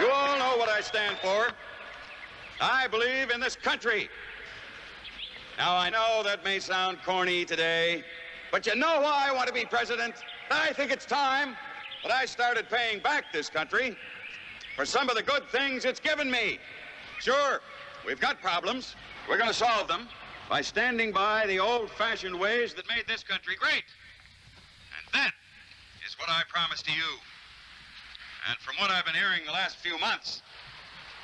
You all know what I stand for. I believe in this country. Now, I know that may sound corny today, but you know why I want to be president? I think it's time that I started paying back this country for some of the good things it's given me. Sure, we've got problems. We're going to solve them by standing by the old-fashioned ways that made this country great. And that is what I promise to you. And from what I've been hearing the last few months,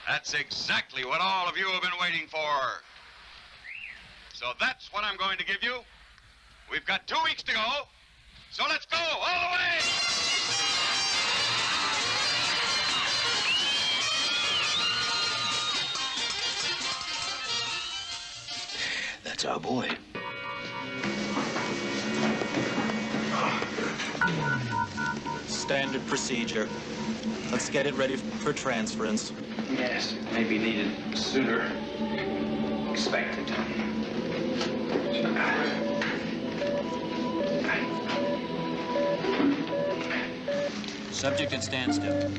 that's exactly what all of you have been waiting for. So that's what I'm going to give you. We've got 2 weeks to go, so let's go all the way! That's our boy. Standard procedure. Let's get it ready for transference. Yes, maybe needed sooner. Expected. Subject at standstill.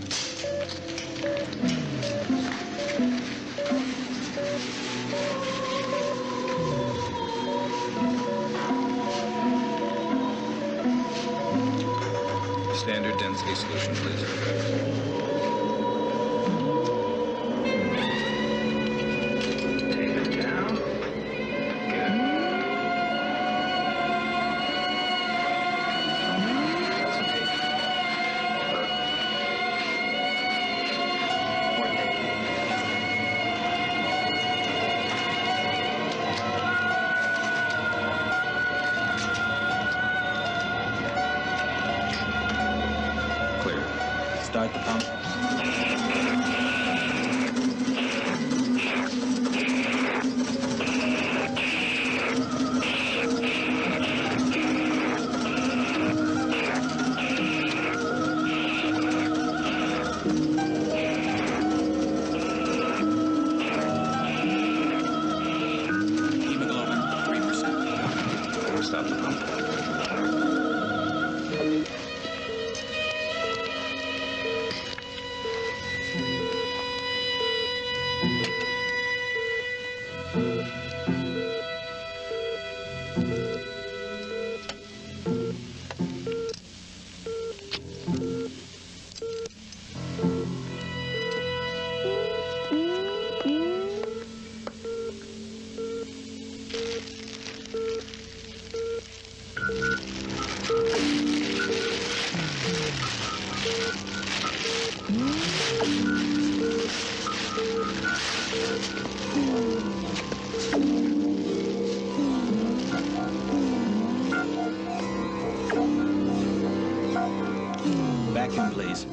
Standard density solution, please. Start the pump. Hemoglobin, 3%. Stop the pump. Vacuum, please.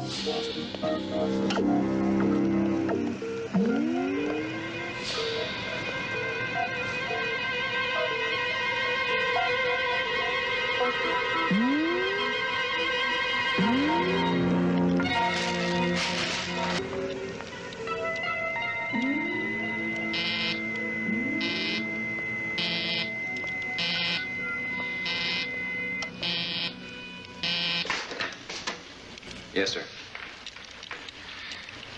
Yes, sir.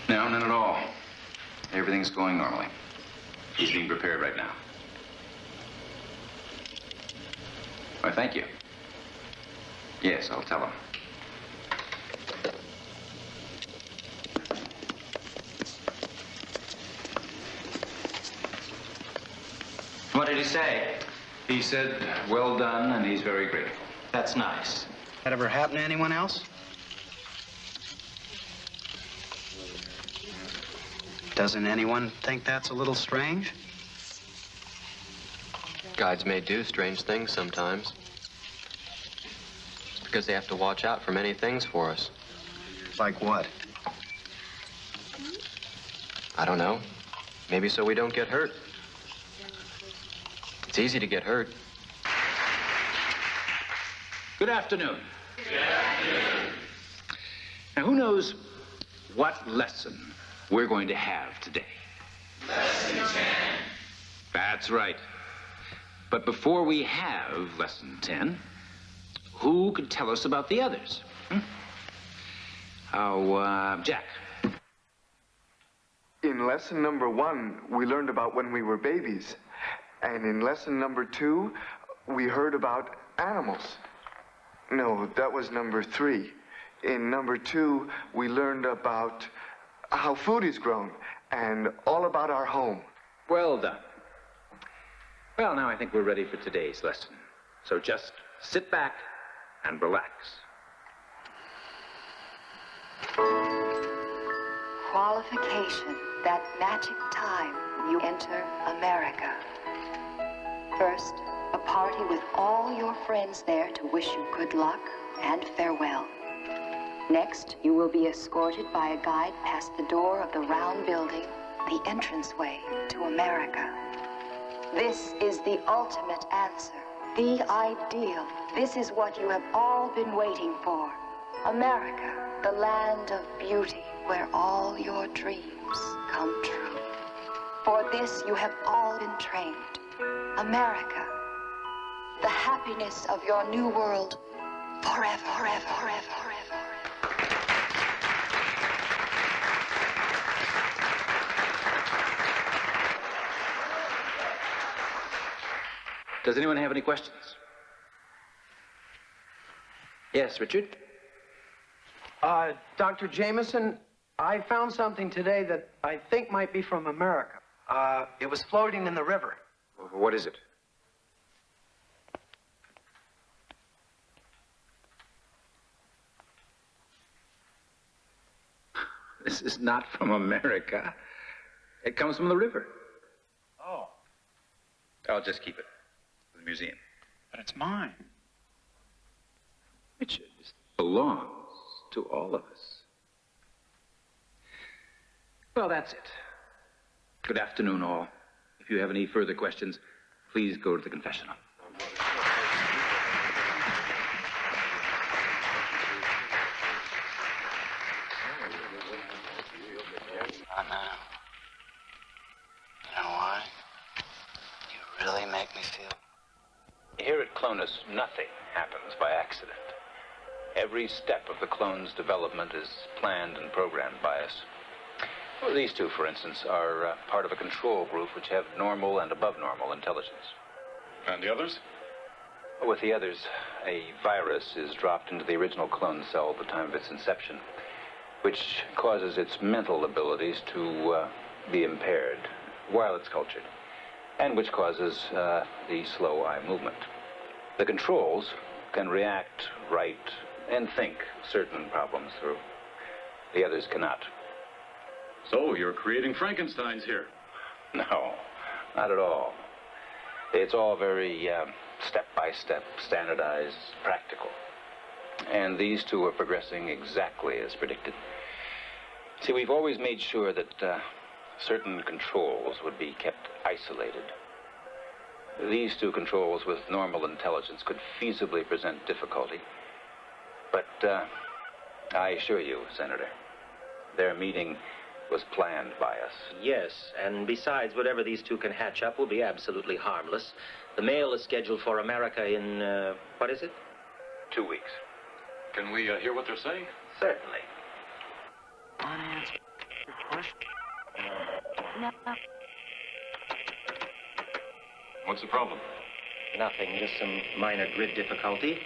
No, none at all. Everything's going normally. He's being prepared right now. Why, thank you. Yes, I'll tell him. What did he say? He said, well done, and he's very grateful. That's nice. That ever happened to anyone else? Doesn't anyone think that's a little strange? Guides may do strange things sometimes. It's because they have to watch out for many things for us. Like what? I don't know. Maybe so we don't get hurt. It's easy to get hurt. Good afternoon. Good afternoon. Now, who knows what lesson we're going to have today? Lesson 10. That's right. But before we have lesson 10, who could tell us about the others? Jack. In lesson number 1, we learned about when we were babies. And in lesson number 2, we heard about animals. No, that was number 3. In number 2, we learned about how food is grown and all about our home. Well done. Well, now I think we're ready for today's lesson. So just sit back and relax. Qualification, that magic time you enter America. First, a party with all your friends there to wish you good luck and farewell. Next, you will be escorted by a guide past the door of the round building, the entranceway to America. This is the ultimate answer, the ideal. This is what you have all been waiting for. America, the land of beauty, where all your dreams come true. For this you have all been trained. America, the happiness of your new world, forever, forever, forever, forever. Does anyone have any questions? Yes, Richard? Dr. Jameson, I found something today that I think might be from America. It was floating in the river. What is it? This is not from America. It comes from the river. Oh. I'll just keep it for the museum. But it's mine. Richard, this belongs to all of us. Well, that's it. Good afternoon, all. If you have any further questions, please go to the confessional. Not now. You know why? You really make me feel... Here at Clonus, nothing happens by accident. Every step of the clone's development is planned and programmed by us. Well, these two, for instance, are part of a control group which have normal and above normal intelligence. And the others? With the others, a virus is dropped into the original clone cell at the time of its inception, which causes its mental abilities to be impaired while it's cultured, and which causes the slow eye movement. The controls can react, write, and think certain problems through. The others cannot. So, you're creating Frankensteins here? No, not at all. It's all very step-by-step, standardized, practical. And these two are progressing exactly as predicted. See, we've always made sure that certain controls would be kept isolated. These two controls with normal intelligence could feasibly present difficulty. But I assure you, Senator, their meeting was planned by us. Yes, and besides, whatever these two can hatch up will be absolutely harmless. The mail is scheduled for America in, what is it? 2 weeks. Can we hear what they're saying? Certainly. Unanswered question. No. What's the problem? Nothing, just some minor grid difficulty.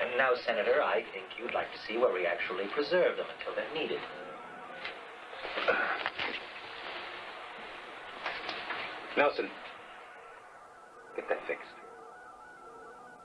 And now, Senator, I think you'd like to see where we actually preserve them until they're needed. Nelson, get that fixed.